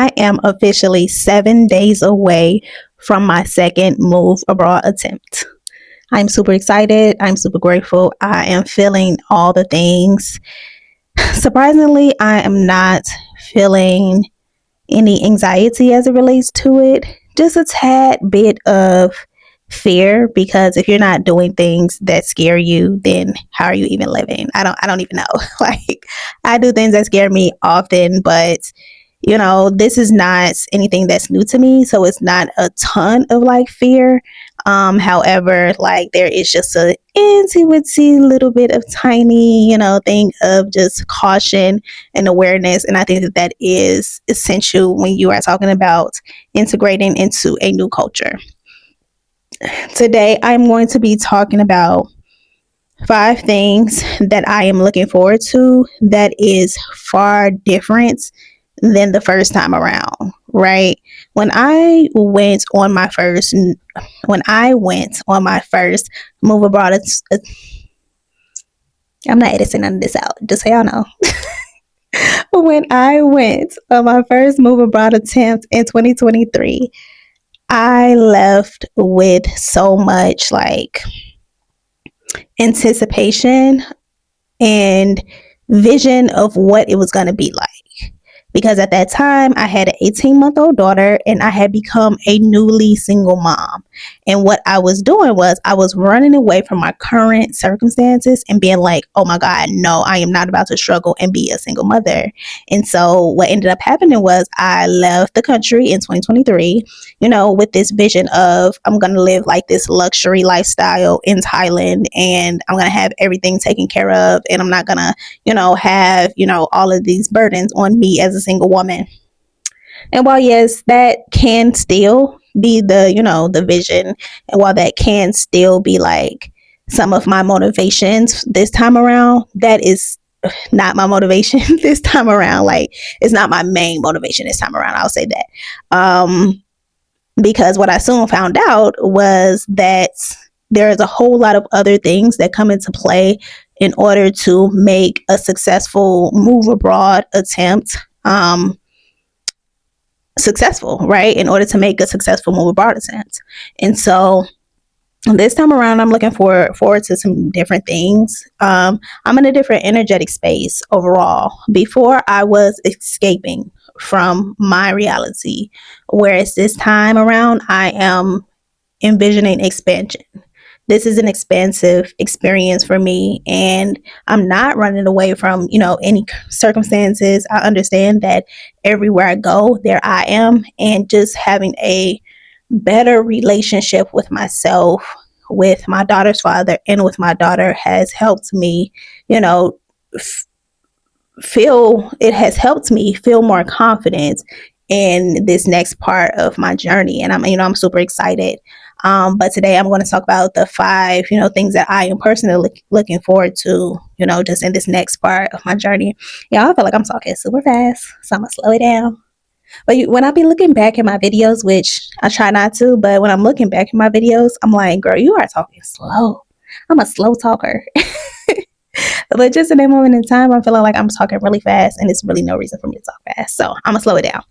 I am officially 7 days away from my second move abroad attempt. I'm super excited. I'm super grateful. I am feeling all the things. Surprisingly, I am not feeling any anxiety as it relates to it. Just a tad bit of fear, because if you're not doing things that scare you, then how are you even living? I don't even know. Like, I do things that scare me often, but this is not anything that's new to me, so it's not a ton of like fear. However, like, there is just a intuitive little bit of tiny, thing of just caution and awareness. And I think that is essential when you are talking about integrating into a new culture. Today, I'm going to be talking about 5 things that I am looking forward to that is far different than the first time around, right? When I went on my first move abroad, I'm not editing none of this out, just so y'all know. When I went on my first move abroad attempt in 2023, I left with so much like anticipation and vision of what it was going to be like. Because at that time, I had an 18-month-old daughter and I had become a newly single mom. And what I was doing was I was running away from my current circumstances and being like, oh my God, no, I am not about to struggle and be a single mother. And so what ended up happening was I left the country in 2023, with this vision of I'm going to live like this luxury lifestyle in Thailand, and I'm going to have everything taken care of, and I'm not going to, have, all of these burdens on me as a single woman. And while, yes, that can still be the vision, and while that can still be like some of my motivations this time around, that is not my motivation this time around. Like, it's not my main motivation this time around. I'll say that. Because what I soon found out was that there is a whole lot of other things that come into play in order to make a successful move abroad attempt successful, right? In order to make a successful move abroad attempt. And so this time around, I'm looking forward to some different things. I'm in a different energetic space overall. Before, I was escaping from my reality, whereas this time around, I am envisioning expansion. This is an expansive experience for me, and I'm not running away from, any circumstances. I understand that everywhere I go, there I am, and just having a better relationship with myself, with my daughter's father, and with my daughter has helped me, it has helped me feel more confident in this next part of my journey. And I'm super excited. But today I'm going to talk about the 5, things that I am personally looking forward to, just in this next part of my journey. Y'all, I feel like I'm talking super fast, so I'm going to slow it down. But when I be looking back at my videos, which I try not to, but when I'm looking back at my videos, I'm like, girl, you are talking slow. I'm a slow talker. But just in that moment in time, I'm feeling like I'm talking really fast, and it's really no reason for me to talk fast. So I'm going to slow it down.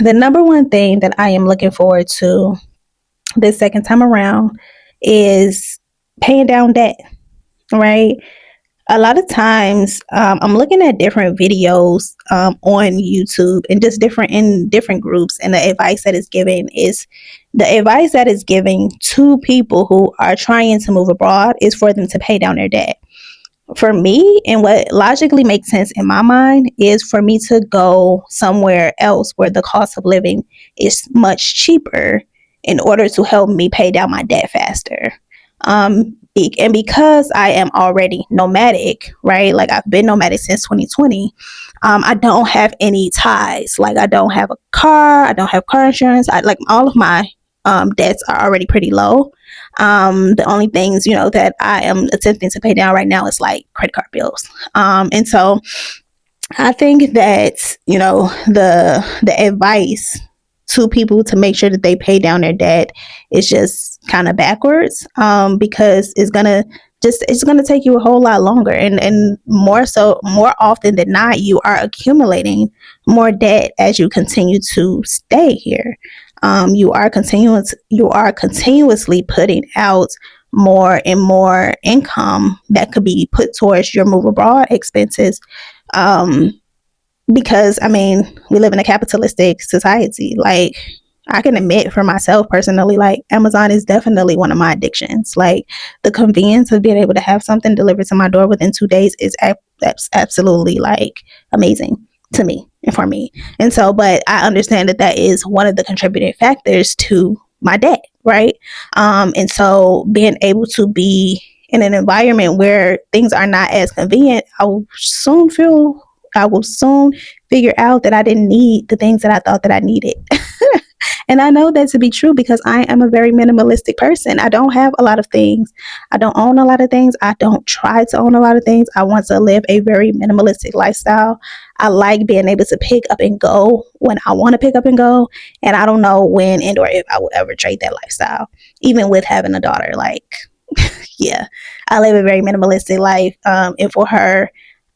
The number one thing that I am looking forward to this second time around is paying down debt, right? A lot of times I'm looking at different videos on YouTube and just in different groups, and the advice that is giving to people who are trying to move abroad is for them to pay down their debt. For me, and what logically makes sense in my mind, is for me to go somewhere else where the cost of living is much cheaper in order to help me pay down my debt faster. And because I am already nomadic, right? Like, I've been nomadic since 2020. I don't have any ties. Like, I don't have a car. I don't have car insurance. All of my debts are already pretty low. The only things, that I am attempting to pay down right now is like credit card bills. And so I think that, the advice to people to make sure that they pay down their debt is just kind of backwards, because it's gonna take you a whole lot longer, and more often than not, you are accumulating more debt as you continue to stay here. You are continuously putting out more and more income that could be put towards your move abroad expenses. Um, because I mean, we live in a capitalistic society. Like, I can admit for myself personally, like, Amazon is definitely one of my addictions. Like, the convenience of being able to have something delivered to my door within 2 days is absolutely like amazing to me and for me. And so, but I understand that that is one of the contributing factors to my debt, right? And so being able to be in an environment where things are not as convenient, I will soon figure out that I didn't need the things that I thought that I needed. And I know that to be true because I am a very minimalistic person. I don't have a lot of things. I don't own a lot of things. I don't try to own a lot of things. I want to live a very minimalistic lifestyle. I like being able to pick up and go when I want to pick up and go. And I don't know when and or if I will ever trade that lifestyle, even with having a daughter. Like, yeah, I live a very minimalistic life. And for her,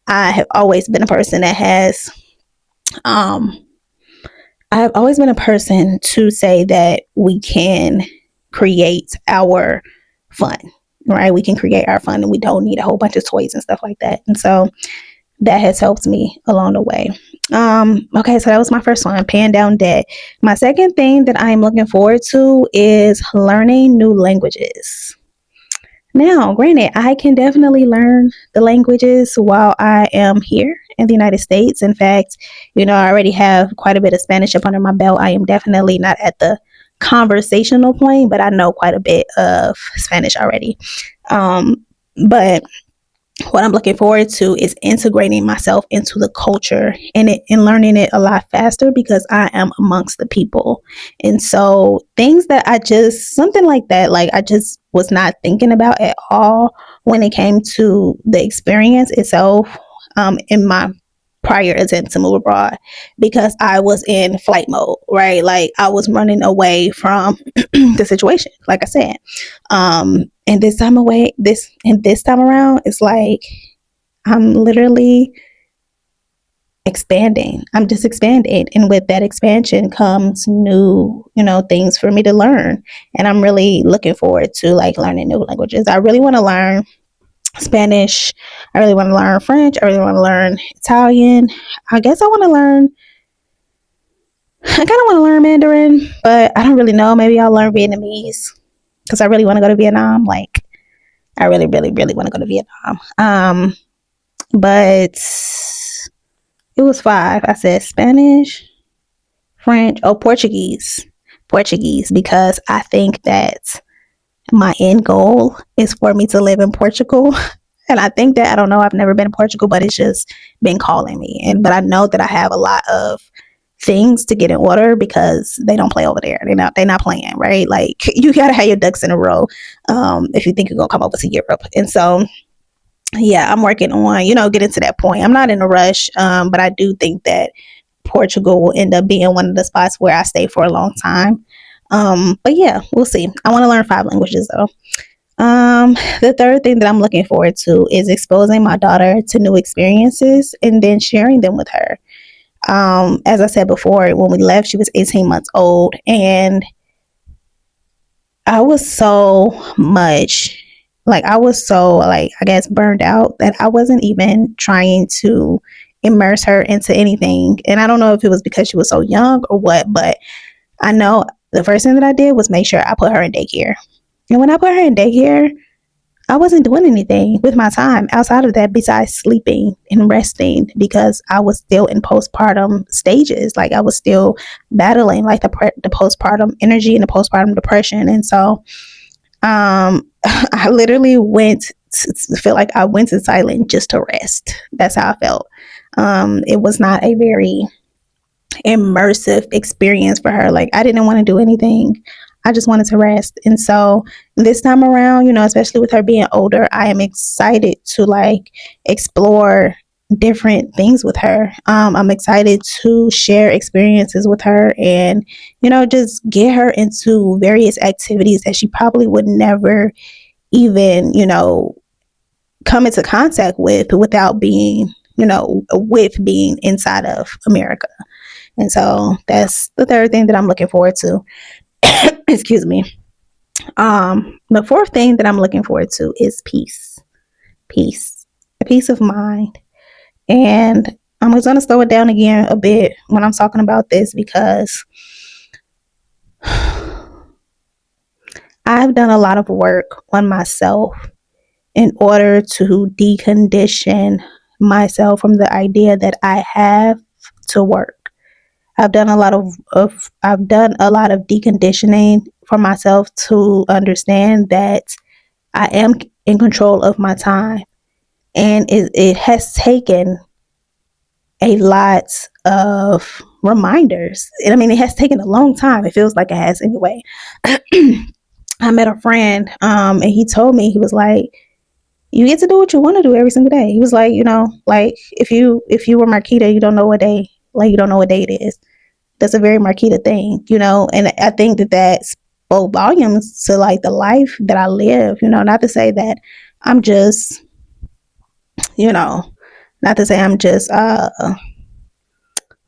I have always been a person that has, I have always been a person to say that we can create our fun, right? We can create our fun and we don't need a whole bunch of toys and stuff like that. And so that has helped me along the way. Okay, so that was my first one, paying down debt. My second thing that I'm looking forward to is learning new languages. Now, granted, I can definitely learn the languages while I am here in the United States. In fact, I already have quite a bit of Spanish up under my belt. I am definitely not at the conversational point, but I know quite a bit of Spanish already. But what I'm looking forward to is integrating myself into the culture and learning it a lot faster because I am amongst the people. And so something like that, like I just was not thinking about at all when it came to the experience itself, in my prior attempt to move abroad, because I was in flight mode, right? Like, I was running away from the situation, like I said. And this time around, it's like I'm literally expanding. I'm just expanding. And with that expansion comes new, things for me to learn. And I'm really looking forward to like learning new languages. I really want to learn Spanish. I really want to learn French. I really want to learn Italian. I guess I kind of want to learn Mandarin, but I don't really know. Maybe I'll learn Vietnamese because I really want to go to Vietnam. Like, I really, really, really want to go to Vietnam. But it was 5. I said Spanish, French, Portuguese, because I think that my end goal is for me to live in Portugal. And I think that, I don't know, I've never been to Portugal, but it's just been calling me. But I know that I have a lot of things to get in order because they don't play over there. They're not playing, right? Like, you gotta have your ducks in a row if you think you're gonna come over to Europe. And so, yeah, I'm working on, getting to that point. I'm not in a rush, but I do think that Portugal will end up being one of the spots where I stay for a long time. But yeah, we'll see. I want to learn 5 languages though. The third thing that I'm looking forward to is exposing my daughter to new experiences and then sharing them with her. As I said before, when we left, she was 18 months old, and I was so I guess burned out that I wasn't even trying to immerse her into anything. And I don't know if it was because she was so young or what, but I know the first thing that I did was make sure I put her in daycare. And when I put her in daycare, I wasn't doing anything with my time outside of that besides sleeping and resting because I was still in postpartum stages. Like, I was still battling like the postpartum energy and the postpartum depression. And so I literally feel like I went to silent just to rest. That's how I felt. It was not a very immersive experience for her. Like, I didn't want to do anything. I just wanted to rest. And so this time around, especially with her being older, I am excited to like explore different things with her. I'm excited to share experiences with her and, just get her into various activities that she probably would never even, come into contact with without being, with being inside of America. And so that's the third thing that I'm looking forward to. Excuse me. The fourth thing that I'm looking forward to is peace. Peace. A peace of mind. And I'm just going to slow it down again a bit when I'm talking about this because I've done a lot of work on myself in order to decondition myself from the idea that I have to work. I've done a lot of deconditioning for myself to understand that I am in control of my time. And it has taken a lot of reminders. And I mean, it has taken a long time. It feels like it has anyway. I met a friend, and he told me, he was like, you get to do what you want to do every single day. He was like, like if you were Marquita, you don't know what day, like you don't know what day it is. That's a very Marquita thing, and I think that spoke volumes to like the life that I live, not to say that I'm just, not to say I'm just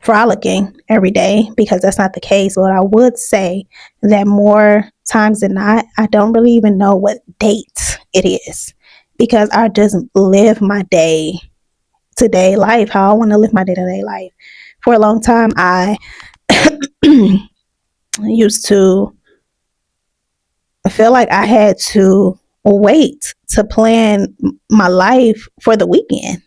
frolicking every day, because that's not the case. But I would say that more times than not, I don't really even know what date it is, because I just live my day to day life how I want to live my day to day life. For a long time, I used to feel like I had to wait to plan my life for the weekend.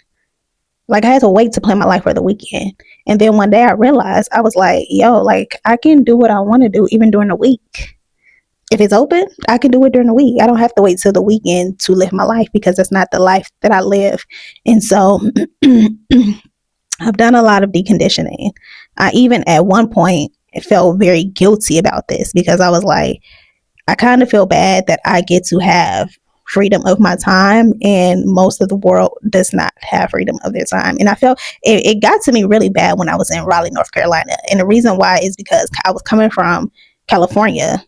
Like I had to wait to plan my life for the weekend. And then one day I realized, I was like, yo, like I can do what I want to do even during the week. If it's open, I can do it during the week. I don't have to wait till the weekend to live my life, because that's not the life that I live. And so I've done a lot of deconditioning. I even at one point felt very guilty about this, because I was like, I kind of feel bad that I get to have freedom of my time and most of the world does not have freedom of their time. And I felt it got to me really bad when I was in Raleigh, North Carolina. And the reason why is because I was coming from California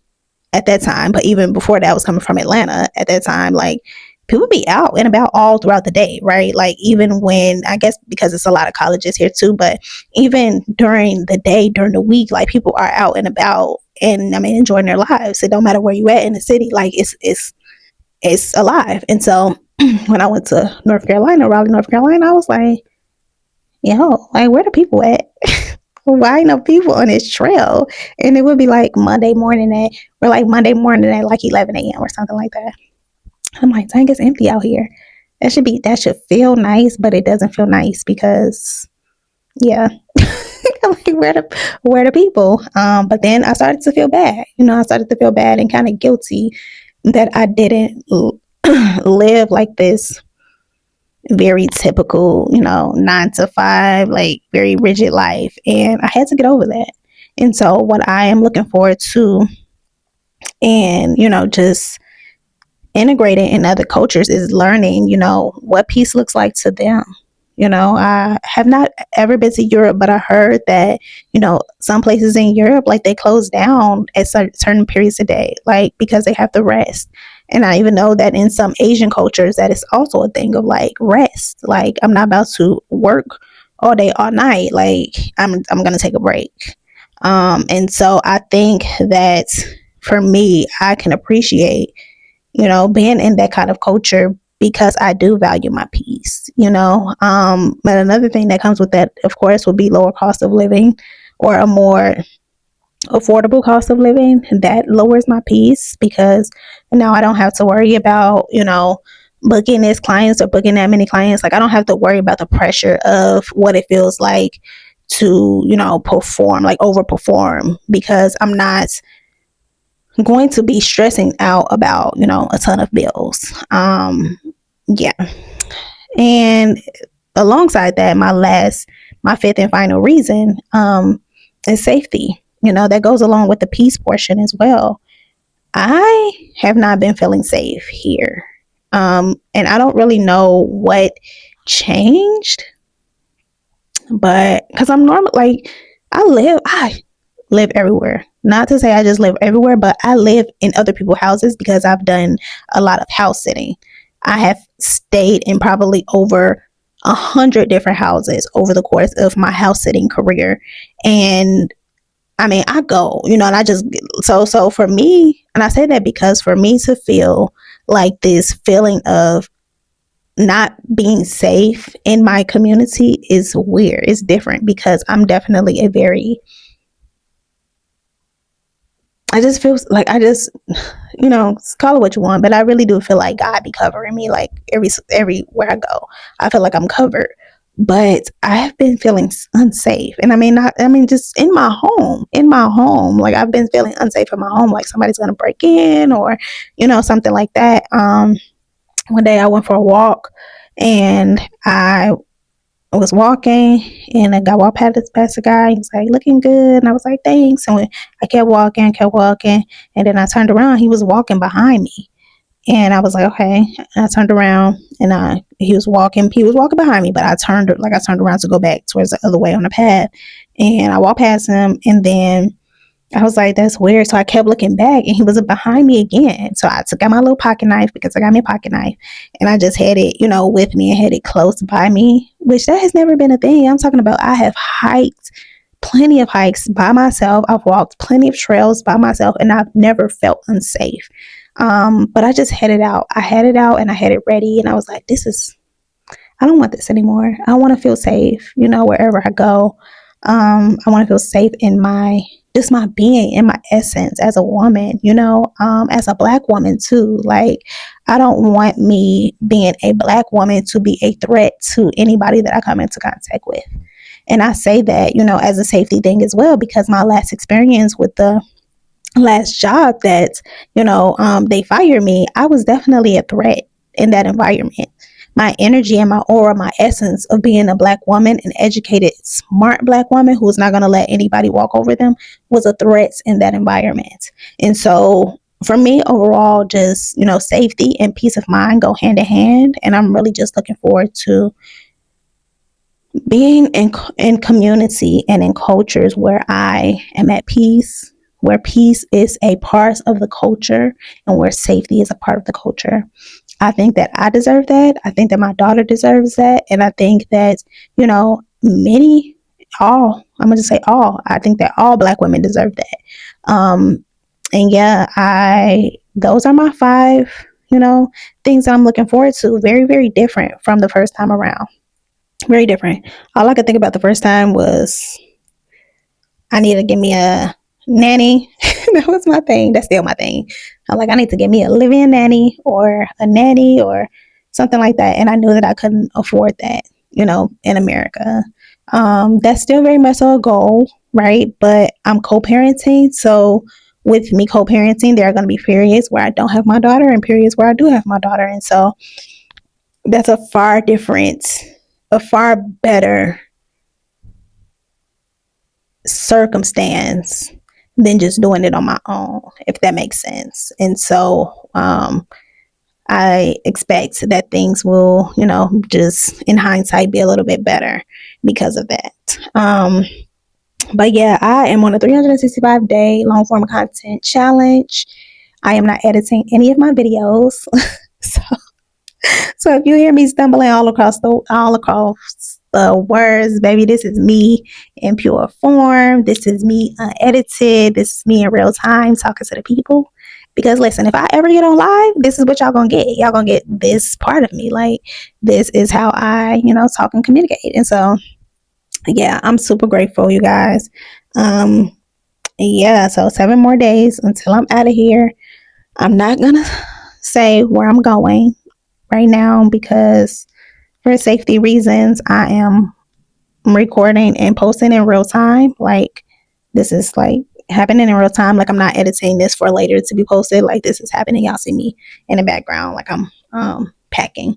at that time, but even before that, I was coming from Atlanta at that time. Like people be out and about all throughout the day, right? Like even when, I guess because it's a lot of colleges here too, but even during the day, during the week, like people are out and about and I mean enjoying their lives. It don't matter where you at in the city, like it's alive. And so when I went to North Carolina, Raleigh, North Carolina, I was like, yo, like where the people at? Why ain't no people on this trail? And it would be like Monday morning at like 11 a.m. or something like that. I'm like, dang, it's empty out here. That should feel nice, but it doesn't feel nice because, yeah, like where the people? But then I started to feel bad. I started to feel bad and kind of guilty that I didn't live like this very typical, 9 to 5, like very rigid life. And I had to get over that. And so what I am looking forward to and, just integrating in other cultures is learning, what peace looks like to them. I have not ever been to Europe, but I heard that, some places in Europe, like they close down at certain periods a day, like because they have to rest. And I even know that in some Asian cultures, that is also a thing of like rest. Like I'm not about to work all day, all night. Like I'm going to take a break. And so I think that for me, I can appreciate, being in that kind of culture because I do value my peace. But another thing that comes with that, of course, would be lower cost of living or a more affordable cost of living. That lowers my peace because now I don't have to worry about, booking this clients or booking that many clients. Like I don't have to worry about the pressure of what it feels like to, perform, like overperform, because I'm not going to be stressing out about, a ton of bills. Yeah. And alongside that, my fifth and final reason, is safety. That goes along with the peace portion as well. I have not been feeling safe here. And I don't really know what changed. But because I'm normal, like I live everywhere. Not to say I just live everywhere, but I live in other people's houses because I've done a lot of house sitting. I have stayed in probably over 100 different houses over the course of my house sitting career. And I mean, I go, and I just, so for me, and I say that because for me to feel like this feeling of not being safe in my community is weird. It's different because I'm definitely a very, I just feel like call it what you want, but I really do feel like God be covering me like everywhere I go. I feel like I'm covered. But I have been feeling unsafe. And just in my home, like I've been feeling unsafe in my home, like somebody's going to break in or, something like that. One day I went for a walk and I was walking and a guy walked past the guy. He was like, looking good. And I was like, thanks. And I kept walking. And then I turned around. He was walking behind me. And I was like, okay. And I turned around and he was walking behind me, but I turned around to go back towards the other way on the path. And I walked past him and then I was like, that's weird. So I kept looking back and he was behind me again. So I took out my little pocket knife because I got me a pocket knife and I just had it, with me and had it close by me, which that has never been a thing. I'm talking about I have hiked plenty of hikes by myself. I've walked plenty of trails by myself and I've never felt unsafe. But I just had it out. I had it out and I had it ready and I was like, I don't want this anymore. I want to feel safe, wherever I go. I want to feel safe in my being, in my essence as a woman, as a Black woman too. Like, I don't want me being a Black woman to be a threat to anybody that I come into contact with. And I say that, as a safety thing as well, because my last experience with the last job that, they fired me, I was definitely a threat in that environment. My energy and my aura, my essence of being a Black woman, an educated, smart Black woman who's not going to let anybody walk over them, was a threat in that environment. And so for me, overall, just, safety and peace of mind go hand in hand. And I'm really just looking forward to being in community and in cultures where I am at peace, where peace is a part of the culture and where safety is a part of the culture. I think that I deserve that. I think that my daughter deserves that. And I think that, I'm going to say all, I think that all Black women deserve that. And yeah, those are my 5, things that I'm looking forward to. Very, very different from the first time around. Very different. All I could think about the first time was I need to give me a nanny. That was my thing. That's still my thing. I'm like, I need to get me a live-in nanny or a nanny or something like that. And I knew that I couldn't afford that, in America. That's still very much a goal, right? But I'm co-parenting. So with me co-parenting, there are going to be periods where I don't have my daughter and periods where I do have my daughter. And so that's a far better circumstance than just doing it on my own, if that makes sense. And so I expect that things will, just in hindsight be a little bit better because of that. But yeah, I am on a 365-day long form content challenge. I am not editing any of my videos. So if you hear me stumbling all across the words, baby, this is me in pure form. This is me unedited. This is me in real time talking to the people. Because listen, if I ever get on live, this is what y'all gonna get. Y'all gonna get this part of me. Like, this is how I, talk and communicate. And so, yeah, I'm super grateful, you guys. Yeah, so 7 more days until I'm out of here. I'm not gonna say where I'm going right now because for safety reasons, I am recording and posting in real time. Like, this is like happening in real time. Like, I'm not editing this for later to be posted. Like, this is happening. Y'all see me in the background like I'm packing.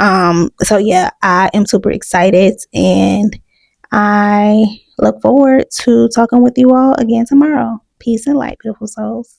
So yeah, I am super excited and I look forward to talking with you all again tomorrow. Peace and light, beautiful souls.